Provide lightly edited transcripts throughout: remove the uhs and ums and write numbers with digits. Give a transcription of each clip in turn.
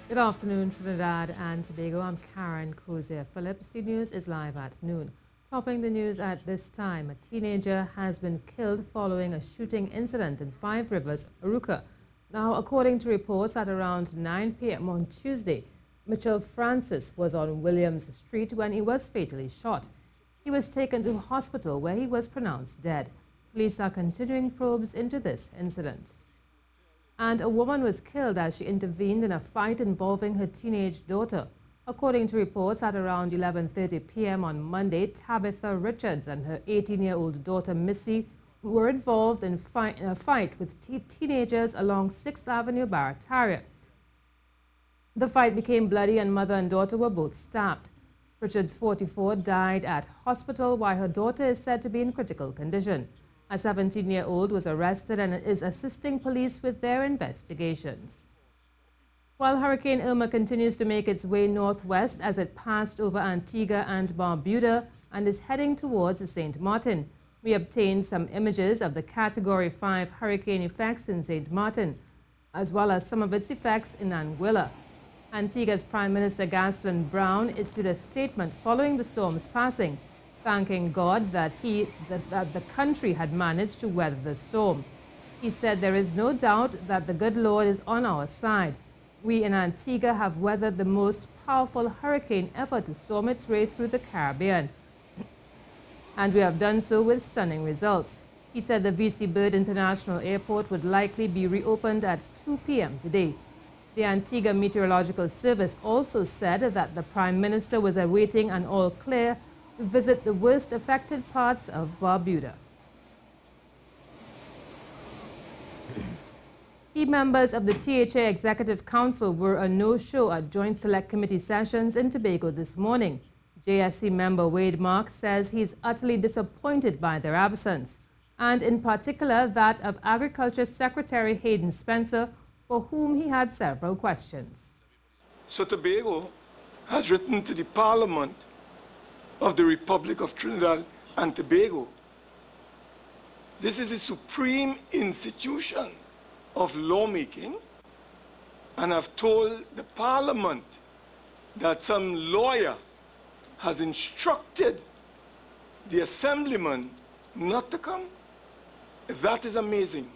Good afternoon, Trinidad and Tobago. I'm Karen Cozier Phillips. The news is live at noon. Topping the news at this time, a teenager has been killed following a shooting incident in Five Rivers, Arouca. Now, according to reports, at around 9 p.m. on Tuesday, Mitchell Francis was on Williams Street when he was fatally shot. He was taken to hospital where he was pronounced dead. Police are continuing probes into this incident. And a woman was killed as she intervened in a fight involving her teenage daughter. According to reports, at around 11:30 p.m. on Monday, Tabitha Richards and her 18-year-old daughter Missy were involved in a fight with teenagers along 6th Avenue, Barrage. The fight became bloody and mother and daughter were both stabbed. Richards, 44, died at hospital while her daughter is said to be in critical condition. A 17-year-old was arrested and is assisting police with their investigations. While Hurricane Irma continues to make its way northwest as it passed over Antigua and Barbuda and is heading towards St. Martin, we obtained some images of the Category 5 hurricane effects in St. Martin, as well as some of its effects in Anguilla. Antigua's Prime Minister Gaston Brown issued a statement following the storm's passing, thanking God that the country had managed to weather the storm. He said, "There is no doubt that the good Lord is on our side. We in Antigua have weathered the most powerful hurricane ever to storm its way through the Caribbean, and we have done so with stunning results." He said the V.C. Bird International Airport would likely be reopened at 2 p.m. today. The Antigua Meteorological Service also said that the Prime Minister was awaiting an all clear to visit the worst affected parts of Barbuda. Key members of the THA Executive Council were a no-show at Joint Select Committee sessions in Tobago this morning. JSC member Wade Mark says he's utterly disappointed by their absence, and in particular that of Agriculture Secretary Hayden Spencer, for whom he had several questions. So Tobago has written to the Parliament of the Republic of Trinidad and Tobago. This is a supreme institution of lawmaking, and I've told the Parliament that some lawyer has instructed the Assemblyman not to come. That is amazing.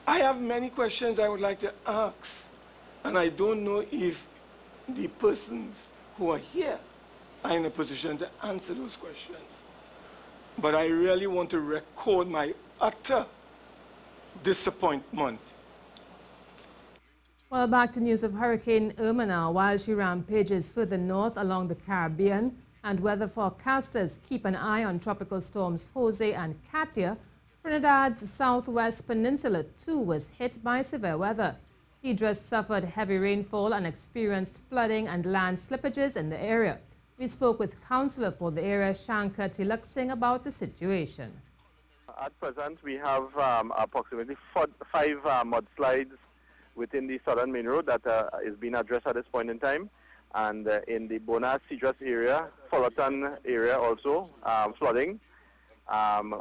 I have many questions I would like to ask, and I don't know if the persons who are here are in a position to answer those questions. But I really want to record my utter disappointment. Well, back to news of Hurricane Irma now. While she rampages further north along the Caribbean, and weather forecasters keep an eye on tropical storms Jose and Katia, Trinidad's southwest peninsula too was hit by severe weather. Cedros suffered heavy rainfall and experienced flooding and land slippages in the area. We spoke with Councillor for the area, Shankar Tilak Singh, about the situation. At present, we have approximately five mudslides within the southern main road that is being addressed at this point in time. And in the Bonas Cedros area, Fullerton area also, flooding.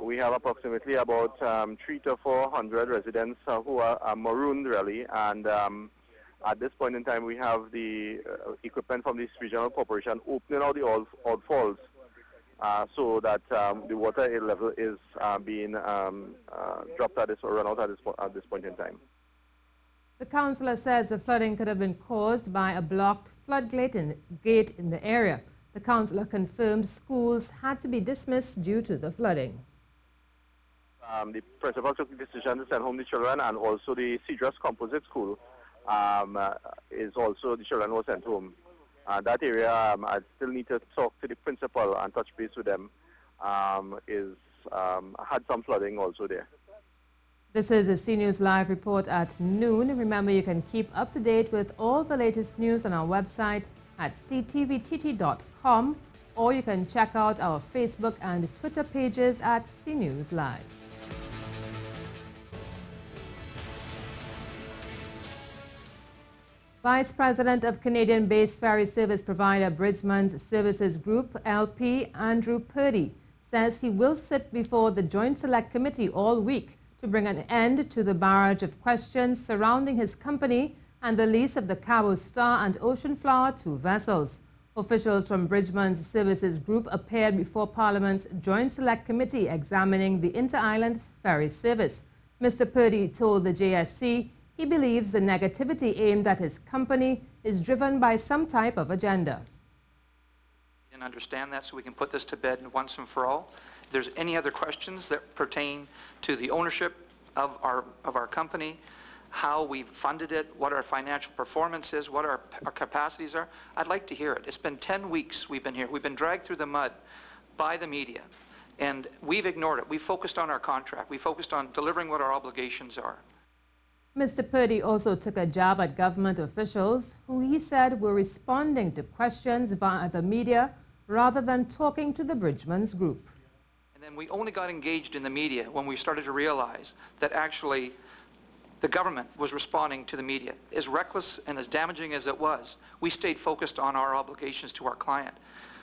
We have approximately about 300 to 400 residents who are marooned really, and at this point in time we have the equipment from this regional corporation opening out the old falls so that the water level is being dropped at this or run out at this point in time. The councillor says the flooding could have been caused by a blocked floodgate in the area. The councillor confirmed schools had to be dismissed due to the flooding. The principal took the decision to send home the children, and also the Cedros Composite School is also, the children were sent home. That area, I still need to talk to the principal and touch base with them, had some flooding also there. This is a CNews Live report at noon. Remember, you can keep up to date with all the latest news on our website at ctvtt.com, or you can check out our Facebook and Twitter pages at CNews Live. Vice President of Canadian-based ferry service provider Bridgemans Services Group, LP, Andrew Purdy, says he will sit before the Joint Select Committee all week to bring an end to the barrage of questions surrounding his company and the lease of the Cabo Star and Ocean Flower 2 vessels. Officials from Bridgemans Services Group appeared before Parliament's Joint Select Committee examining the inter-island ferry service. Mr. Purdy told the JSC he believes the negativity aimed at his company is driven by some type of agenda. And understand that so we can put this to bed once and for all. If there's any other questions that pertain to the ownership of our company, how we've funded it, what our financial performance is, what our capacities are, I'd like to hear it. It's been 10 weeks we've been here. We've been dragged through the mud by the media, and we've ignored it. We focused on our contract. We focused on delivering what our obligations are. Mr. Purdy also took a jab at government officials who he said were responding to questions via the media rather than talking to the Bridgemans Group. And then we only got engaged in the media when we started to realize that actually the government was responding to the media. As reckless and as damaging as it was, we stayed focused on our obligations to our client.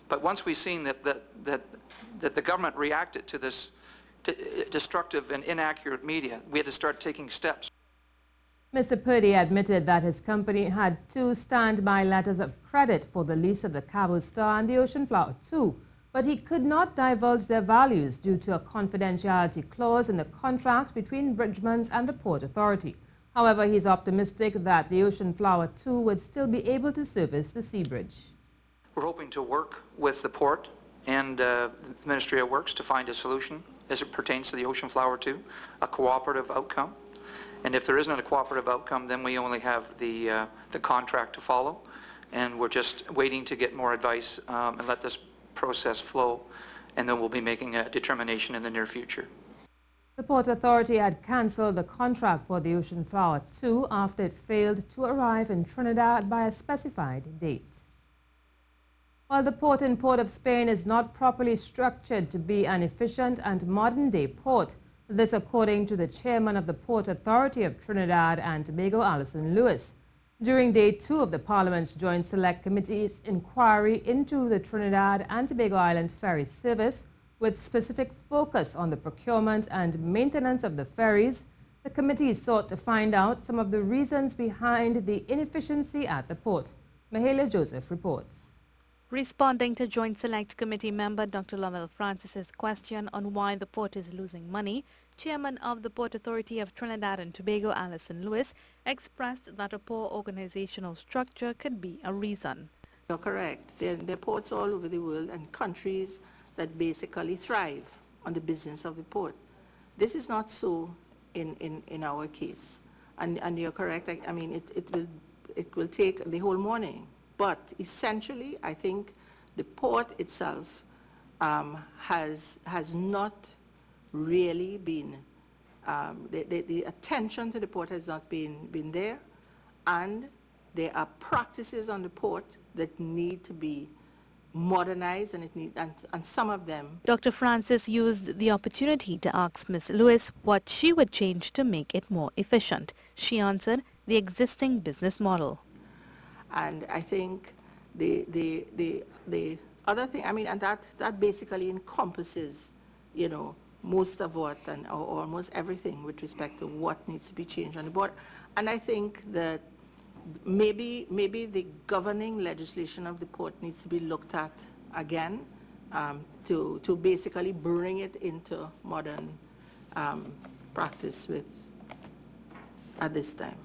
But once we've seen that the government reacted to this destructive and inaccurate media, we had to start taking steps. Mr. Purdy admitted that his company had 2 standby letters of credit for the lease of the Cabo Star and the Ocean Flower 2, but he could not divulge their values due to a confidentiality clause in the contract between Bridgemans and the Port Authority. However, he is optimistic that the Ocean Flower 2 would still be able to service the sea bridge. We're hoping to work with the port and the Ministry of Works to find a solution as it pertains to the Ocean Flower 2, a cooperative outcome. And if there isn't a cooperative outcome, then we only have the contract to follow. And we're just waiting to get more advice and let this process flow, and then we'll be making a determination in the near future. The Port Authority had cancelled the contract for the Ocean Flower 2 after it failed to arrive in Trinidad by a specified date. While the port in Port of Spain is not properly structured to be an efficient and modern-day port, this according to the chairman of the Port Authority of Trinidad and Tobago, Alison Lewis. During Day 2 of the Parliament's Joint Select Committee's inquiry into the Trinidad and Tobago Island ferry service, with specific focus on the procurement and maintenance of the ferries, the committee sought to find out some of the reasons behind the inefficiency at the port. Mahala Joseph reports. Responding to Joint Select Committee member Dr. Lovell Francis's question on why the port is losing money, Chairman of the Port Authority of Trinidad and Tobago, Alison Lewis, expressed that a poor organizational structure could be a reason. You're correct. There are ports all over the world and countries that basically thrive on the business of the port. This is not so in our case. And you're correct. I mean, it will take the whole morning. But essentially, I think the port itself has not really been, the attention to the port has not been there, and there are practices on the port that need to be modernized, and some of them. Dr. Francis used the opportunity to ask Ms. Lewis what she would change to make it more efficient. She answered, the existing business model. And I think the other thing, I mean, and that basically encompasses, you know, most of what, or almost everything with respect to what needs to be changed on the board. And I think that maybe the governing legislation of the port needs to be looked at again to basically bring it into modern practice at this time.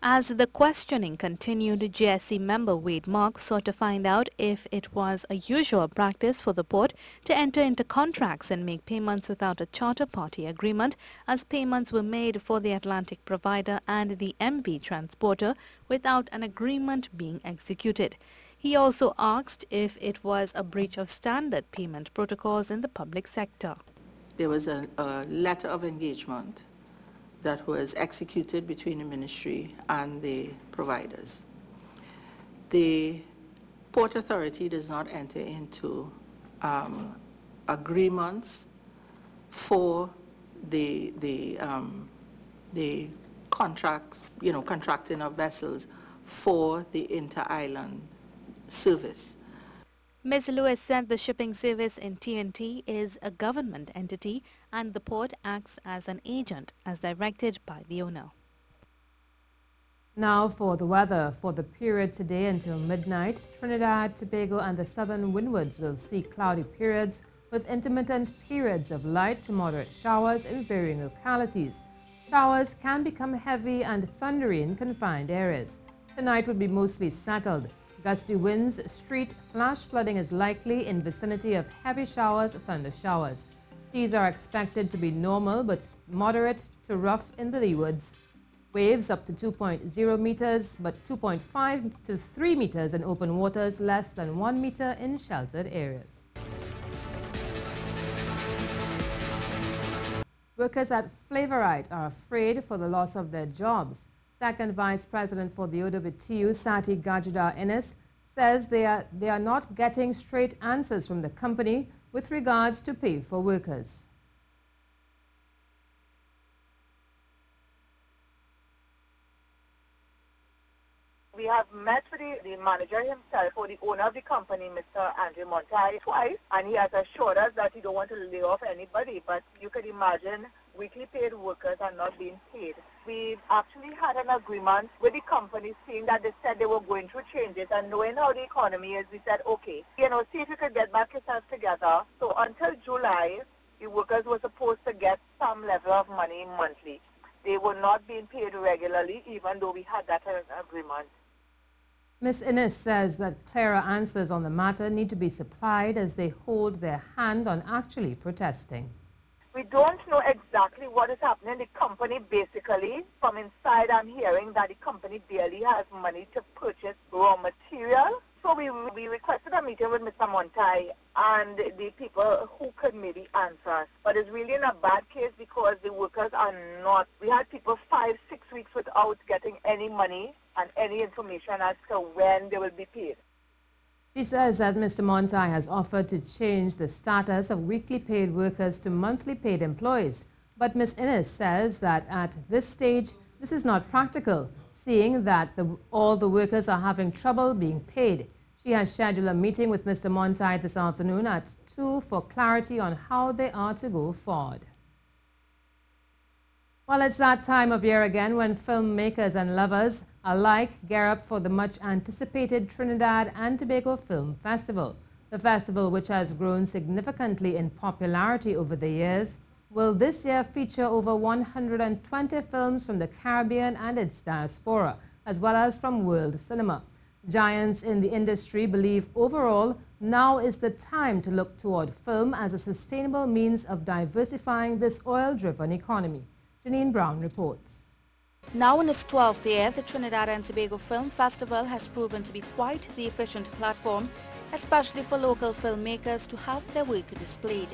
As the questioning continued, JSC member Wade Marks sought to find out if it was a usual practice for the port to enter into contracts and make payments without a charter party agreement, as payments were made for the Atlantic provider and the MV transporter without an agreement being executed. He also asked if it was a breach of standard payment protocols in the public sector. There was a letter of engagement that was executed between the ministry and the providers. The Port Authority does not enter into agreements for the contracts, you know, contracting of vessels for the inter-island service. Ms. Lewis said the shipping service in TNT is a government entity and the port acts as an agent as directed by the owner. Now for the weather. For the period today until midnight, Trinidad, Tobago and the southern windwards will see cloudy periods with intermittent periods of light to moderate showers in varying localities. Showers can become heavy and thundery in confined areas. Tonight will be mostly settled. Gusty winds, street flash flooding is likely in vicinity of heavy showers, thunder showers. These are expected to be normal but moderate to rough in the leewards. Waves up to 2.0 meters, but 2.5 to 3 meters in open waters, less than 1 meter in sheltered areas. Workers at Flavorite are afraid for the loss of their jobs. Second Vice President for the OWTU, Sati Gajuda Innes, says they are not getting straight answers from the company with regards to pay for workers. We have met with the manager himself or the owner of the company, Mr. Andrew Montai, twice, and he has assured us that he don't want to lay off anybody, but you can imagine weekly paid workers are not being paid. We actually had an agreement with the company saying that they said they were going through changes, and knowing how the economy is, we said, okay, see if you could get back yourself together. So until July, the workers were supposed to get some level of money monthly. They were not being paid regularly, even though we had that agreement. Ms. Innes says that clearer answers on the matter need to be supplied as they hold their hand on actually protesting. We don't know exactly what is happening. The company basically, from inside I'm hearing that the company barely has money to purchase raw material. So we requested a meeting with Mr. Montai and the people who could maybe answer us. But it's really in a bad case because the workers are not. We had people 5-6 weeks without getting any money and any information as to when they will be paid. She says that Mr. Montai has offered to change the status of weekly paid workers to monthly paid employees. But Ms. Innes says that at this stage, this is not practical, seeing that all the workers are having trouble being paid. She has scheduled a meeting with Mr. Montai this afternoon at 2 for clarity on how they are to go forward. Well, it's that time of year again when filmmakers and lovers alike gear up for the much-anticipated Trinidad and Tobago Film Festival. The festival, which has grown significantly in popularity over the years, will this year feature over 120 films from the Caribbean and its diaspora, as well as from world cinema. Giants in the industry believe overall now is the time to look toward film as a sustainable means of diversifying this oil-driven economy. Janine Brown reports. Now in its 12th year, the Trinidad and Tobago Film Festival has proven to be quite the efficient platform, especially for local filmmakers to have their work displayed.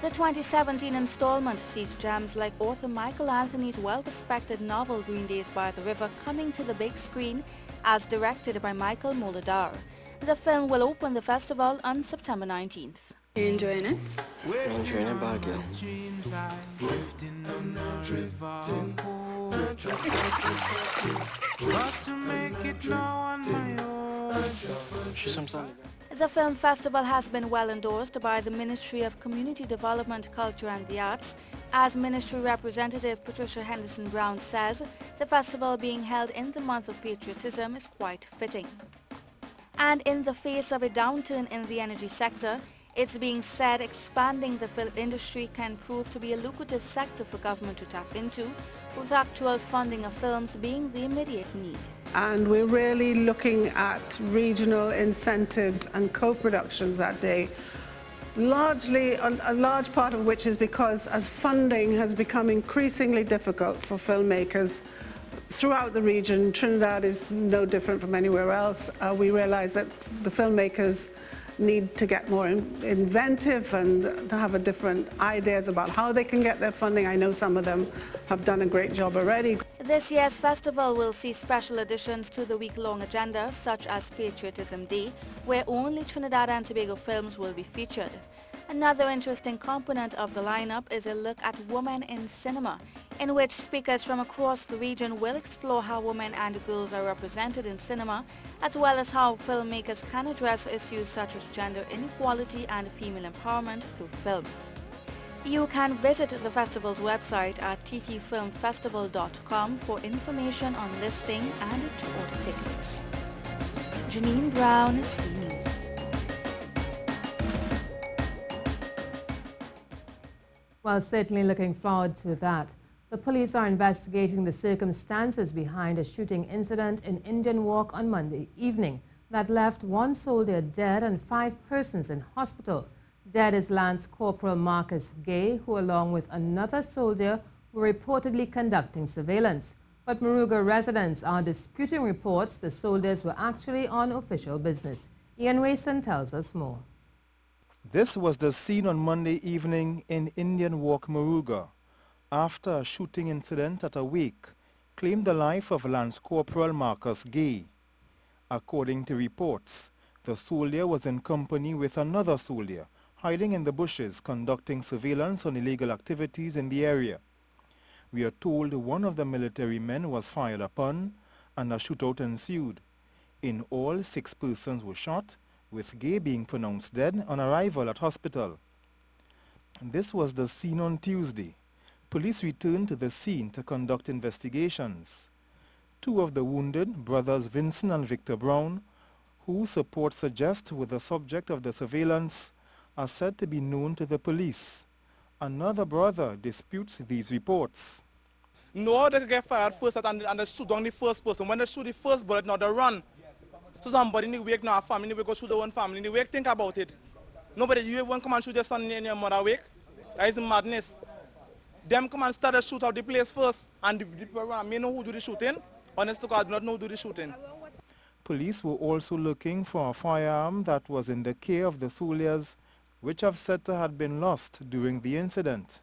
The 2017 installment sees gems like author Michael Anthony's well-respected novel Green Days by the River coming to the big screen as directed by Michael Moladar. The film will open the festival on September 19th. You enjoying it? I'm enjoying it, bad girl. She's some son. The film festival has been well endorsed by the Ministry of Community Development, Culture and the Arts. As Ministry Representative Patricia Henderson Brown says, the festival being held in the month of patriotism is quite fitting. And in the face of a downturn in the energy sector, it's being said expanding the film industry can prove to be a lucrative sector for government to tap into, with actual funding of films being the immediate need. And we're really looking at regional incentives and co-productions that day, largely, a large part of which is because as funding has become increasingly difficult for filmmakers throughout the region. Trinidad is no different from anywhere else. We realize that the filmmakers need to get more inventive and to have different ideas about how they can get their funding. I know some of them have done a great job already. This year's festival will see special additions to the week-long agenda, such as Patriotism Day, where only Trinidad and Tobago films will be featured. Another interesting component of the lineup is a look at women in cinema, in which speakers from across the region will explore how women and girls are represented in cinema, as well as how filmmakers can address issues such as gender inequality and female empowerment through film. You can visit the festival's website at ttfilmfestival.com for information on listing and to order tickets. Janine Brown, C News. Well, certainly looking forward to that. The police are investigating the circumstances behind a shooting incident in Indian Walk on Monday evening that left one soldier dead and 5 persons in hospital. Dead is Lance Corporal Marcus Gay, who along with another soldier were reportedly conducting surveillance. But Arouca residents are disputing reports the soldiers were actually on official business. Ian Wason tells us more. This was the scene on Monday evening in Indian Walk, Arouca, after a shooting incident at a wake claimed the life of Lance Corporal Marcus Gay. According to reports, the soldier was in company with another soldier, hiding in the bushes, conducting surveillance on illegal activities in the area. We are told one of the military men was fired upon and a shootout ensued. In all, 6 persons were shot, with Gay being pronounced dead on arrival at hospital. This was the scene on Tuesday. Police returned to the scene to conduct investigations. 2 of the wounded, brothers Vincent and Victor Brown, whose support suggests were the subject of the surveillance, are said to be known to the police. Another brother disputes these reports. No, they get fired first and they shoot down the first person. When they shoot the first bullet, now they run. So somebody in the wake, now a family, we go shoot the one family in the wake, think about it. Nobody, you won't come and shoot your son in your mother wake. That is madness. Them come and start to shoot out the place first, and the people around me know who do the shooting. Honest to God, do not know who do the shooting. Police were also looking for a firearm that was in the care of the soldiers, which have said to have been lost during the incident.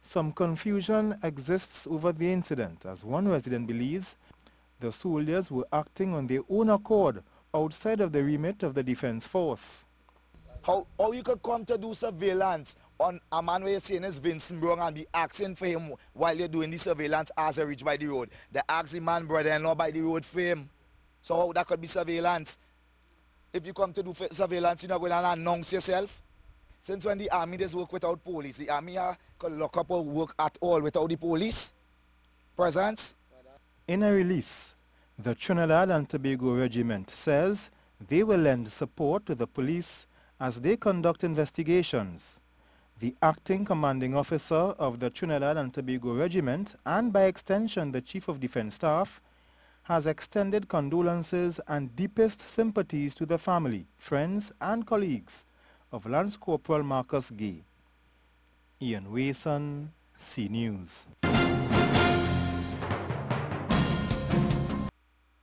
Some confusion exists over the incident, as one resident believes the soldiers were acting on their own accord outside of the remit of the defense force. How you could come to do surveillance on a man where you're saying is Vincent Brown and be asking for him while you're doing the surveillance as they reach by the road. They ask the man brother-in-law by the road for him. So how that could be surveillance? If you come to do surveillance, you're not going to announce yourself. Since when the army does work without police, the army could lock up or work at all without the police presence. In a release, the Trinidad and Tobago Regiment says they will lend support to the police as they conduct investigations. The acting commanding officer of the Trinidad and Tobago Regiment, and by extension the Chief of Defense Staff, has extended condolences and deepest sympathies to the family, friends and colleagues of Lance Corporal Marcus Gay. Ian Wason, C News.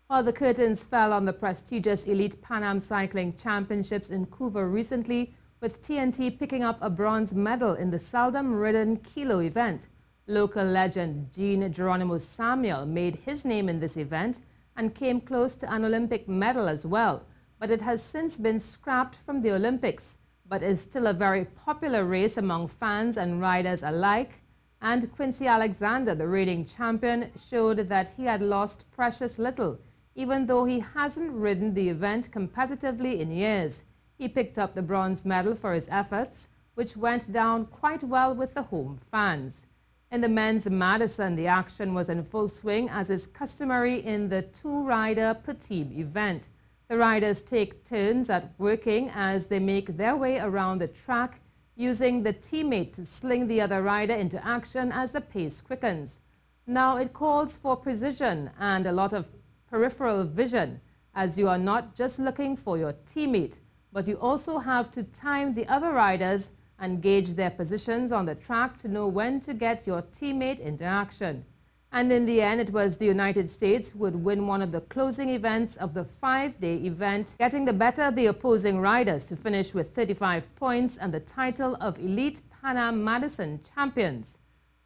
Well, the curtains fell on the prestigious Elite Pan Am Cycling Championships in Cuba recently, with TNT picking up a bronze medal in the seldom-ridden kilo event. Local legend Jean Geronimo Samuel made his name in this event and came close to an Olympic medal as well, but it has since been scrapped from the Olympics, but is still a very popular race among fans and riders alike. And Quincy Alexander, the reigning champion, showed that he had lost precious little, even though he hasn't ridden the event competitively in years. He picked up the bronze medal for his efforts, which went down quite well with the home fans. In the men's Madison, the action was in full swing, as is customary in the 2-rider per team event. The riders take turns at working as they make their way around the track, using the teammate to sling the other rider into action as the pace quickens. Now it calls for precision and a lot of peripheral vision, as you are not just looking for your teammate, but you also have to time the other riders and gauge their positions on the track to know when to get your teammate into action. And in the end, it was the United States who would win one of the closing events of the 5-day event, getting the better of the opposing riders to finish with 35 points and the title of Elite Pan Am Madison champions.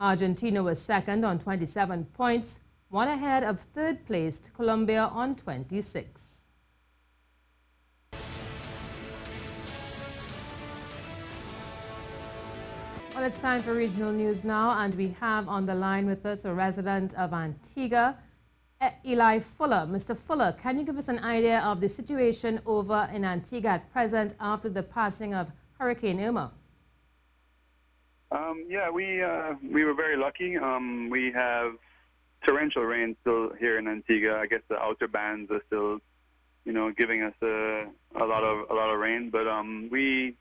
Argentina was second on 27 points, one ahead of third-placed Colombia on 26. Well, it's time for regional news now, and we have on the line with us a resident of Antigua, Eli Fuller. Mr. Fuller, can you give us an idea of the situation over in Antigua at present after the passing of Hurricane Irma? Yeah, we were very lucky. We have torrential rain still here in Antigua. I guess the outer bands are still, giving us a lot of rain. But we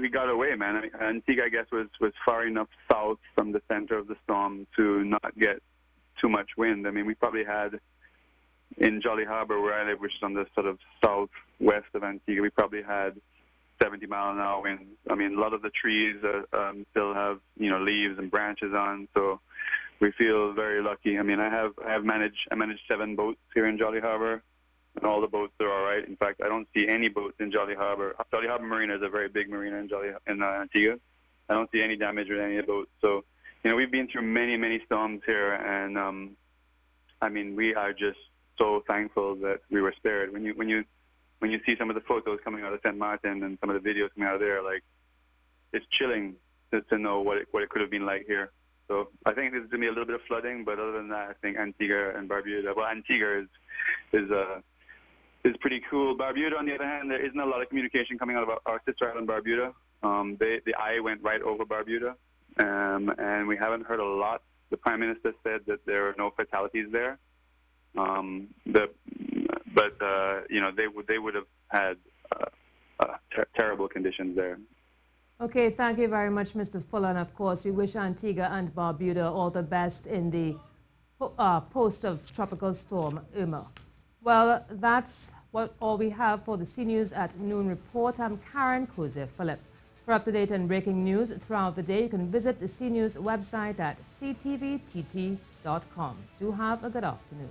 got away, man. I mean, Antigua, I guess, was far enough south from the center of the storm to not get too much wind. I mean, we probably had in Jolly Harbor, where I live, which is on the sort of southwest of Antigua, we probably had 70-mile-an-hour winds. I mean, a lot of the trees still have leaves and branches on, so we feel very lucky. I mean, I manage 7 boats here in Jolly Harbor, and all the boats are all right. In fact, I don't see any boats in Jolly Harbor. Jolly Harbor Marina is a very big marina in Antigua. I don't see any damage with any of the boats. So, we've been through many storms here, and I mean, we are just so thankful that we were spared. When you see some of the photos coming out of St. Martin and some of the videos coming out of there, like, it's chilling to know what it could have been like here. So I think there's going to be a little bit of flooding, but other than that, I think Antigua and Barbuda, well, Antigua is pretty cool. Barbuda, on the other hand, there isn't a lot of communication coming out of our sister island, Barbuda. The eye went right over Barbuda, and we haven't heard a lot. The Prime Minister said that there are no fatalities there. They would have had terrible conditions there. Okay, thank you very much, Mr. Fuller. And of course, we wish Antigua and Barbuda all the best in the post of Tropical Storm Irma. Well, that's all we have for the C News at Noon Report. I'm Karen Kozier-Phillip. For up-to-date and breaking news throughout the day, you can visit the C News website at ctvtt.com. Do have a good afternoon.